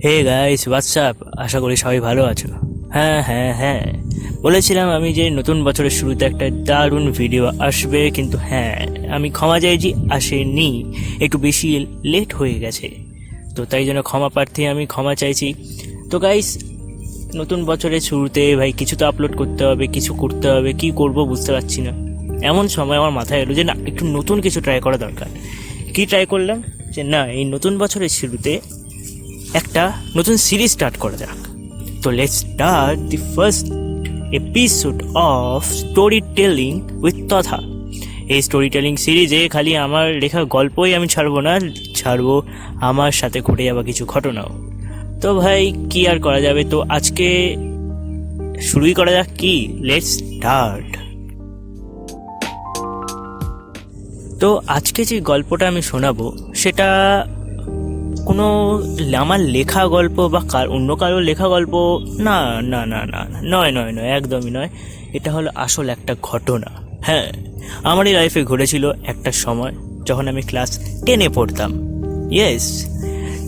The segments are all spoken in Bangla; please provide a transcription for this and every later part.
হে গাইস হোয়াটসঅ্যাপ, আশা করি সবাই ভালো আছো। হ্যাঁ হ্যাঁ হ্যাঁ, বলেছিলাম আমি যে নতুন বছরের শুরুতে একটা দারুণ ভিডিও আসবে, কিন্তু হ্যাঁ আমি ক্ষমা চাইছি, আসেনি, একটু বেশি লেট হয়ে গেছে। তো তাই জন্য ক্ষমা প্রার্থী, আমি ক্ষমা চাইছি। তো গাইস, নতুন বছরের শুরুতে ভাই কিছু তো আপলোড করতে হবে, কিছু করতে হবে, কি করব বুঝতে পারছি না। এমন সময় আমার মাথায় এলো যে না, একটু নতুন কিছু ট্রাই করা দরকার। কি ট্রাই করলাম যে না, এই নতুন বছরের শুরুতে একটা নতুন সিরিজ স্টার্ট করা যাক। তো let's start the first episode of story telling with তথা। এই স্টোরি টেলিং সিরিজে খালি আমার লেখা গল্পই আমি ছাড়বো না, ছাড়বো আমার সাথে ঘটে যাওয়া কিছু ঘটনাও। তো ভাই কি আর করা যাবে, তো আজকে শুরুই করা যাক। কি, লেটস স্টার্ট। তো আজকে যে গল্পটা আমি শোনাবো সেটা কোনো আমার লেখা গল্প বা অন্য কারোর লেখা গল্প না, না না না, নয় নয় নয়, একদমই নয়। এটা হলো আসল একটা ঘটনা। হ্যাঁ, আমারই লাইফে ঘটেছিল একটা সময় যখন আমি ক্লাস 10-এ পড়তাম। ইয়েস।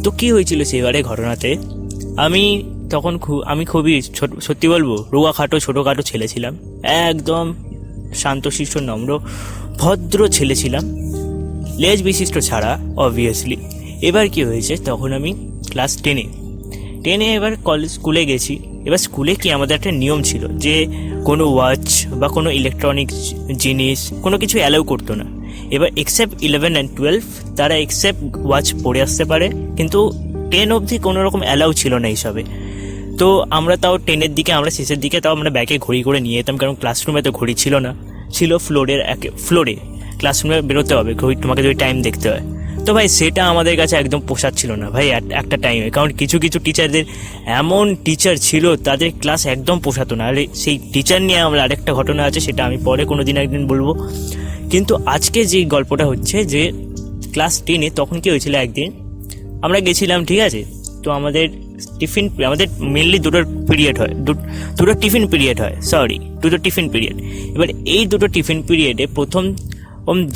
তো কী হয়েছিল সেবারে ঘটনাতে, আমি তখন আমি খুবই সত্যি বলবো রোগাখাটো ছোটোখাটো ছেলে ছিলাম, একদম শান্তশিষ্ট নম্র ভদ্র ছেলে ছিলাম, লেজ বিশিষ্ট ছাড়া অবভিয়াসলি। এবার কি হয়েছে, তখন আমি ক্লাস 10-এ এবার স্কুলে গেছি। এবার স্কুলে কি আমাদের একটা নিয়ম ছিল যে কোনো ওয়াচ বা কোনো ইলেকট্রনিক জিনিস কোনো কিছু অ্যালাউ করতো না। এবার এক্সেপ্ট 11 and 12 তারা এক্সেপ্ট ওয়াচ পরে আসতে পারে, কিন্তু 10 অবধি কোনো রকম অ্যালাউ ছিল না এইসবে। তো আমরা তাও 10-এর দিকে, আমরা শেষের দিকে তাও আমরা ব্যাগে ঘড়ি করে নিয়ে যেতাম, কারণ ক্লাসরুমে তো ঘড়ি ছিল না, ছিল ফ্লোরে ক্লাসরুমে বেরোতে হবে, ঘড়ি তোমাকে যদি টাইম দেখতে হয়। তো ভাই সেটা আমাদের কাছে একদম পোষাচ্ছিল না ভাই একটা টাইমে, কারণ কিছু কিছু টিচারদের এমন টিচার ছিল তাদের ক্লাস একদম পোষাতো না। আর সেই টিচার নিয়ে আমরা আরেকটা ঘটনা আছে, সেটা আমি পরে কোনো দিন একদিন বলবো। কিন্তু আজকে যে গল্পটা হচ্ছে যে ক্লাস 10-এ তখন কি হয়েছিল, একদিন আমরা গেছিলাম, ঠিক আছে। তো আমাদের মেনলি দুটো টিফিন পিরিয়ড হয়। এবার এই দুটো টিফিন পিরিয়ডে প্রথম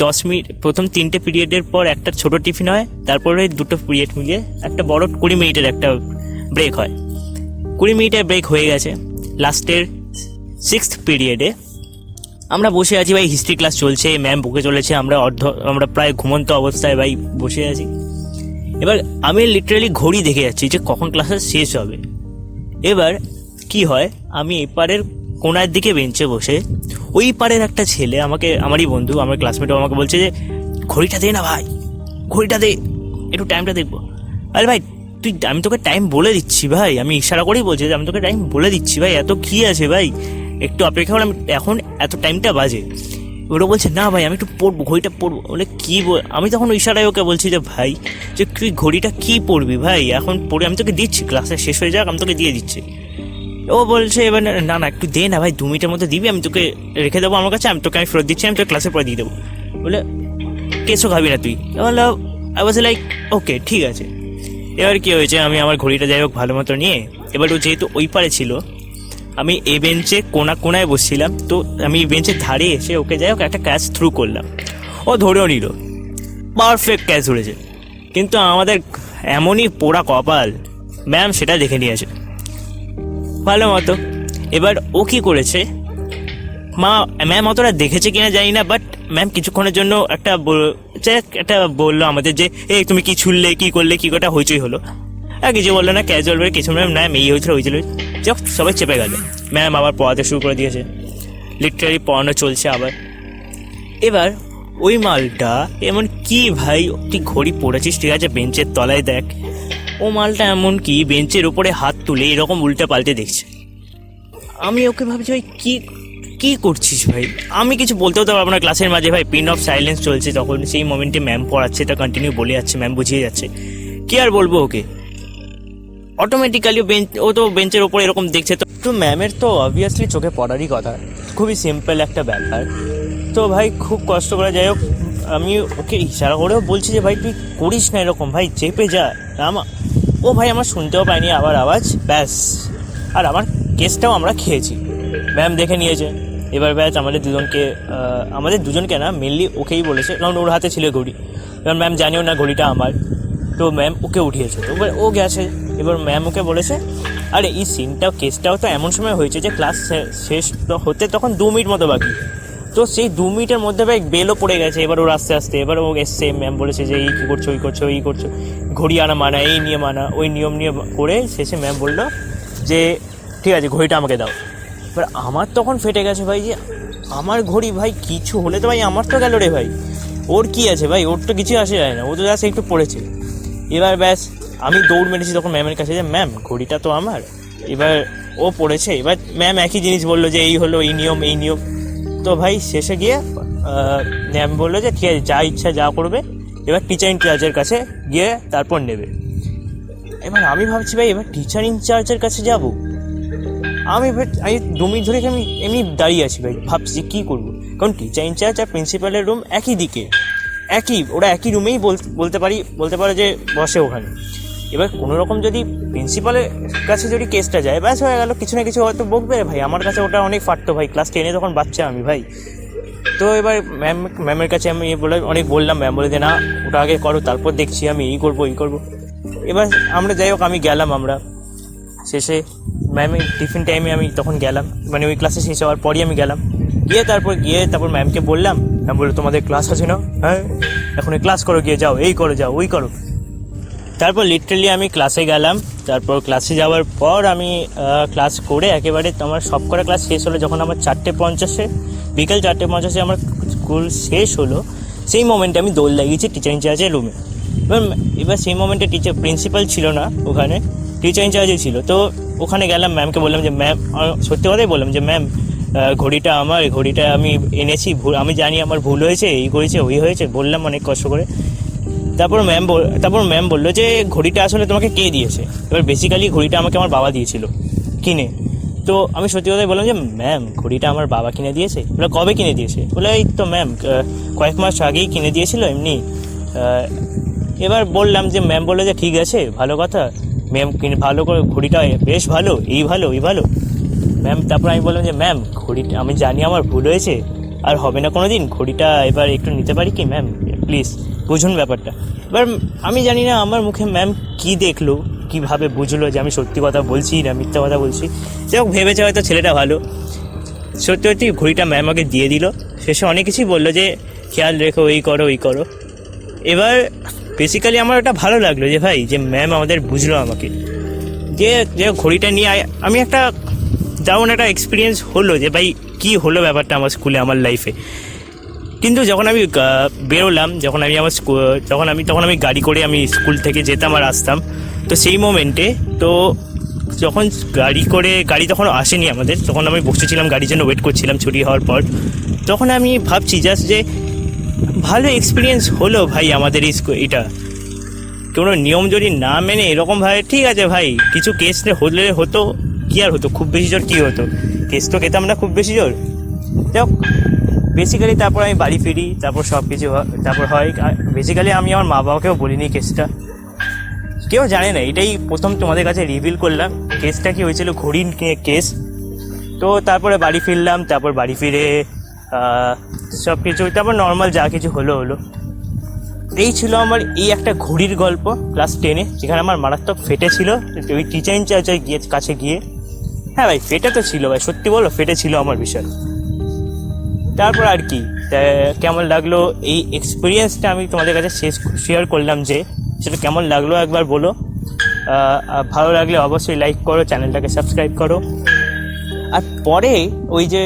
10 মিনিট, প্রথম 3টে পিরিয়ডের পর একটা ছোট টিফিন হয়, তারপরে দুটো পিরিয়ড মিলিয়ে একটা বড় 20 মিনিটের একটা ব্রেক হয়। 20 মিনিটের ব্রেক হয়ে গেছে। লাস্টের 6th পিরিয়ডে আমরা বসে আছি ভাই, হিস্ট্রি ক্লাস চলছে, ম্যাম বকে চলেছে, আমরা প্রায় ঘুমন্ত অবস্থায় ভাই বসে আছি। এবার আমি লিটারালি ঘড়ি দেখে যাচ্ছি যে কখন ক্লাসটা শেষ হবে। এবার কি হয়, আমি এপারের কোনার দিকে বেঞ্চে বসে, ওই পারের একটা ছেলে আমারই বন্ধু, আমার ক্লাসমেটও আমাকে বলছে যে ঘড়িটা দে না ভাই, ঘড়িটা দে, একটু টাইমটা দেখবো। আরে ভাই আমি তোকে টাইম বলে দিচ্ছি ভাই, আমি ইশারা করেই বলছি যে আমি তোকে টাইম বলে দিচ্ছি ভাই, এত কি আছে ভাই, একটু অপেক্ষা করে, আমি এখন এত টাইমটা বাজে। ওরা বলছে না ভাই আমি একটু পড়বো, ঘড়িটা পড়বো। বলে কি আমি তখন ইশারায় ওকে বলছি যে ভাই যে তুই ঘড়িটা কি পড়বি ভাই, এখন পড়ে আমি তোকে দিচ্ছি, ক্লাসে শেষ হয়ে যাক আমি তোকে দিয়ে দিচ্ছি। ও বলছে এবার না না একটু দে না ভাই, 2 মিনিটের মধ্যে দিবি, আমি তোকে রেখে দেবো আমার কাছে, আমি ফেরত দিচ্ছি, আমি তোকে ক্লাসে পরে দিয়ে দেবো। বলে কেসও খাবি না তুই? বললো আই ওয়াজ লাইক ওকে ঠিক আছে। এবার কি হয়েছে, আমি আমার ঘড়িটা যাই হোক ভালো মতো নিয়ে, এবার ও যেহেতু ওই পারে ছিল, আমি এই বেঞ্চে কোনায় বসছিলাম, তো আমি এই বেঞ্চের ধারে এসে ওকে যাই হোক একটা ক্যাচ থ্রু করলাম, ও ধরেও নিল, পারফেক্ট ক্যাচ ধরেছে। কিন্তু আমাদের এমনই পোড়া কপাল, ম্যাম সেটা দেখে নিয়েছে ভালো মতো। এবার ও কি করেছে, ম্যাম অতটা দেখেছে কিনা জানি না, বাট ম্যাম কিছুক্ষণের জন্য একটা বললো আমাদের যে এই তুমি কি ছুললে, কি করলে, কি কটা হইচই হলো। আর কিছু বললো না, ক্যাজুয়াল বলে কিছু ম্যাম এই হয়েছিল যাক, সবাই চেপে গেল। ম্যাম আবার পড়াতে শুরু করে দিয়েছে, লিটারালি পড়ানো চলছে আবার। এবার ওই মালটা এমন কি ভাই, তুই ঘড়ি পড়েছিস ঠিক আছে, বেঞ্চের তলায় দেখ, ও মালটা এমন কি বেঞ্চের উপরে হাত তুলে এরকম উল্টে পাল্টে দেখছে। আমি ওকে ভাবছি ভাই কি করছিস ভাই, আমি কিছু বলতেও তো পারবো না ক্লাসের মাঝে ভাই, পিন অফ সাইলেন্স চলছে তখন, সেই মোমেন্টে ম্যাম পড়াচ্ছে, তা কন্টিনিউ বলে যাচ্ছে, ম্যাম বুঝিয়ে যাচ্ছে, কি আর বলবো ওকে। অটোমেটিক্যালি ও তো বেঞ্চের ওপরে এরকম দেখছে, তো ম্যামের তো অবভিয়াসলি চোখে পড়ারই কথা, খুবই সিম্পল একটা ব্যাপার। তো ভাই খুব কষ্ট করে যাই হোক আমি ওকে ইশারা করেও বলছি যে ভাই তুই করিস না এরকম ভাই, চেপে যা। ও ভাই আমার শুনতেও পাইনি আবার আওয়াজ, ব্যাস, আর আমার কেসটাও আমরা খেয়েছি, ম্যাম দেখে নিয়েছে। এবার ব্যাস আমাদের দুজনকে না, মেনলি ওকেই বলেছে, কারণ ওর হাতে ছিল ঘড়ি, এবার ম্যাম জানিও না ঘড়িটা আমার, তো ম্যাম ওকে উঠিয়েছে। তো ও গেছে, এবার ম্যাম ওকে বলেছে, আরে এই কেসটাও তো এমন সময় হয়েছে যে ক্লাস শেষ হতে তখন 2 মিনিট মতো বাকি। তো সেই 2 মিনিটের মধ্যে ভাই বেলও পড়ে গেছে। এবার ওর আস্তে আস্তে এবার ও এসছে, ম্যাম বলেছে যে এই কী করছো, ওই করছো, এই করছো, ঘড়ি আনা মানা, এই নিয়ম আনা, ওই নিয়ম নিয়ে করে শেষে ম্যাম বললো যে ঠিক আছে ঘড়িটা আমাকে দাও। এবার আমার তখন ফেটে গেছে ভাই, যে আমার ঘড়ি ভাই, কিছু হলে তো ভাই আমার তো গেল রে ভাই, ওর কি আছে ভাই, ওর তো কিছু আসে যায় না, ও তো জাস্ট একটু পড়েছে। এবার ব্যাস আমি দৌড় মেরেছি তখন ম্যামের কাছে যে ম্যাম ঘড়িটা তো আমার। এবার ও পড়েছে, এবার ম্যাম একই জিনিস বললো যে এই হলো এই নিয়ম এই নিয়ম। তো ভাই শেষে গিয়ে ম্যাম বললো যে ঠিক আছে যা ইচ্ছা যা করবে, এবার টিচার ইনচার্জের কাছে গিয়ে তারপর নেবে। এবার আমি ভাবছি ভাই এবার টিচার ইনচার্জের কাছে যাব, আমি 2 মিনিট ধরে আমি এমনি দাঁড়িয়ে আছি ভাই, ভাবছি যে কী করবো, কারণ টিচার ইনচার্জ আর প্রিন্সিপালের রুম একই দিকে, ওরা একই রুমেই বলতে পারে যে বসে ওখানে। এবার কোনো রকম যদি প্রিন্সিপালের কাছে যদি কেসটা যায় ব্যাস হয়ে গেল, কিছু না কিছু হয়তো বকবে ভাই, আমার কাছে ওটা অনেক ফাটতো ভাই, ক্লাস 10-এ তখন বাচ্চা আমি ভাই। তো এবার ম্যামের কাছে আমি অনেক বললাম, ম্যাম বলে যে না ওটা আগে করো তারপর দেখছি আমি এই করবো। এবার আমরা যাই হোক আমি গেলাম, আমরা শেষে ম্যামের টিফিন টাইমে আমি তখন গেলাম, মানে ওই ক্লাসে শেষ হওয়ার পরই আমি গেলাম, তারপর ম্যামকে বললাম, ম্যাম বললো তোমাদের ক্লাস আছে না, হ্যাঁ এখন ক্লাস করো, গিয়ে যাও এই করো যাও ওই করো। তারপর লিটারালি আমি ক্লাসে গেলাম। তারপর ক্লাসে যাওয়ার পর আমি ক্লাস করে একেবারে আমার সব করা ক্লাস শেষ হলো যখন আমার 4:50 বিকেল 4:50 আমার স্কুল শেষ হলো, সেই মোমেন্টে আমি দৌড় লাগিয়েছি টিচার ইনচার্জের রুমে। এবার সেই মোমেন্টে প্রিন্সিপাল ছিল না ওখানে, টিচার ইনচার্জই ছিল। তো ওখানে গেলাম, ম্যামকে বললাম যে ম্যাম, সত্যি কথাই বললাম যে ম্যাম ঘড়িটা আমার, ঘড়িটা আমি এনেছি, আমি জানি আমার ভুল হয়েছে, এই করেছে ওই হয়েছে, বললাম অনেক কষ্ট করে। তারপর ম্যাম বললো যে ঘড়িটা আসলে তোমাকে কে দিয়েছে। এবার বেসিক্যালি ঘড়িটা আমাকে আমার বাবা দিয়েছিল কিনে। তো আমি সত্যি কথাই বললাম যে ম্যাম ঘড়িটা আমার বাবা কিনে দিয়েছে। বলে কবে কিনে দিয়েছে? বলে এই তো ম্যাম কয়েক মাস আগেই কিনে দিয়েছিল এমনি। এবার বললাম যে ম্যাম বললো যে ঠিক আছে ভালো কথা, ম্যাম ভালো করে ঘড়িটা বেশ ভালো, এই ভালো এই ভালো ম্যাম। তারপর আমি বললাম যে ম্যাম ঘড়িটা আমি জানি আমার ভুল হয়েছে, আর হবে না কোনো দিন, ঘড়িটা এবার একটু নিতে পারি কি ম্যাম, প্লিজ বুঝুন ব্যাপারটা। এবার আমি জানি না আমার মুখে ম্যাম কী দেখলো, কীভাবে বুঝলো যে আমি সত্যি কথা বলছি না মিথ্যা কথা বলছি। যাই হোক ভেবেছে হয়তো ছেলেটা ভালো, সত্যি ঘড়িটা ম্যাম আমাকে দিয়ে দিল। শেষে অনেক কিছুই বললো যে খেয়াল রেখো, এই করো ওই করো। এবার বেসিক্যালি আমার ওটা ভালো লাগলো যে ভাই যে ম্যাম আমাদের বুঝলো আমাকে, যে ঘড়িটা নিয়ে আমি একটা দারুণ একটা এক্সপিরিয়েন্স হলো যে ভাই কী হলো ব্যাপারটা আমার স্কুলে আমার লাইফে। কিন্তু যখন আমি বেরোলাম, যখন আমি গাড়ি করে আমি স্কুল থেকে যেতাম আর আসতাম, তো সেই মোমেন্টে তো যখন গাড়ি তখন আসেনি আমাদের, তখন আমি বসেছিলাম গাড়ির জন্য ওয়েট করছিলাম ছুটি হওয়ার পর, তখন আমি ভাবছি জাস্ট যে ভালো এক্সপিরিয়েন্স হলো ভাই আমাদের এটা। কোনো নিয়ম যদি না মেনে এরকমভাবে, ঠিক আছে ভাই কিছু কেস হলে হতো, কী আর হতো, খুব বেশি জোর কী হতো, কেস তো খেতাম না খুব বেশি জোর। যাই হোক বেসিক্যালি তারপর আমি বাড়ি ফিরি, তারপর সব কিছু তারপর হয়। বেসিক্যালি আমি আমার মা বাবাকেও বলিনি কেসটা, কেউ জানে না, এটাই প্রথম তোমাদের কাছে রিভিল করলাম কেসটা কি হয়েছিল, ঘড়ির কেস। তো তারপরে বাড়ি ফিরলাম, তারপর বাড়ি ফিরে সব কিছু তারপর নর্মাল যা কিছু হলো। এই ছিল আমার এই একটা ঘড়ির গল্প ক্লাস 10-এ, যেখানে আমার মারাত্মক ফেটেছিল ওই টিচার ইনচার্জের কাছে গিয়ে। হ্যাঁ ভাই ফেটে তো ছিল ভাই, সত্যি বলো ফেটে ছিল আমার বিষয়। তারপর আর কি কেমন লাগলো এই এক্সপিরিয়েন্সটা আমি তোমাদের কাছে শেয়ার করলাম, যে সেটা কেমন লাগলো একবার বলো। ভালো লাগলে অবশ্যই লাইক করো, চ্যানেলটাকে সাবস্ক্রাইব করো। আর পরে ওই যে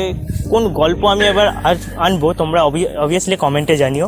কোন গল্প আমি আবার আনবো তোমরা অবভিয়াসলি কমেন্টে জানিও।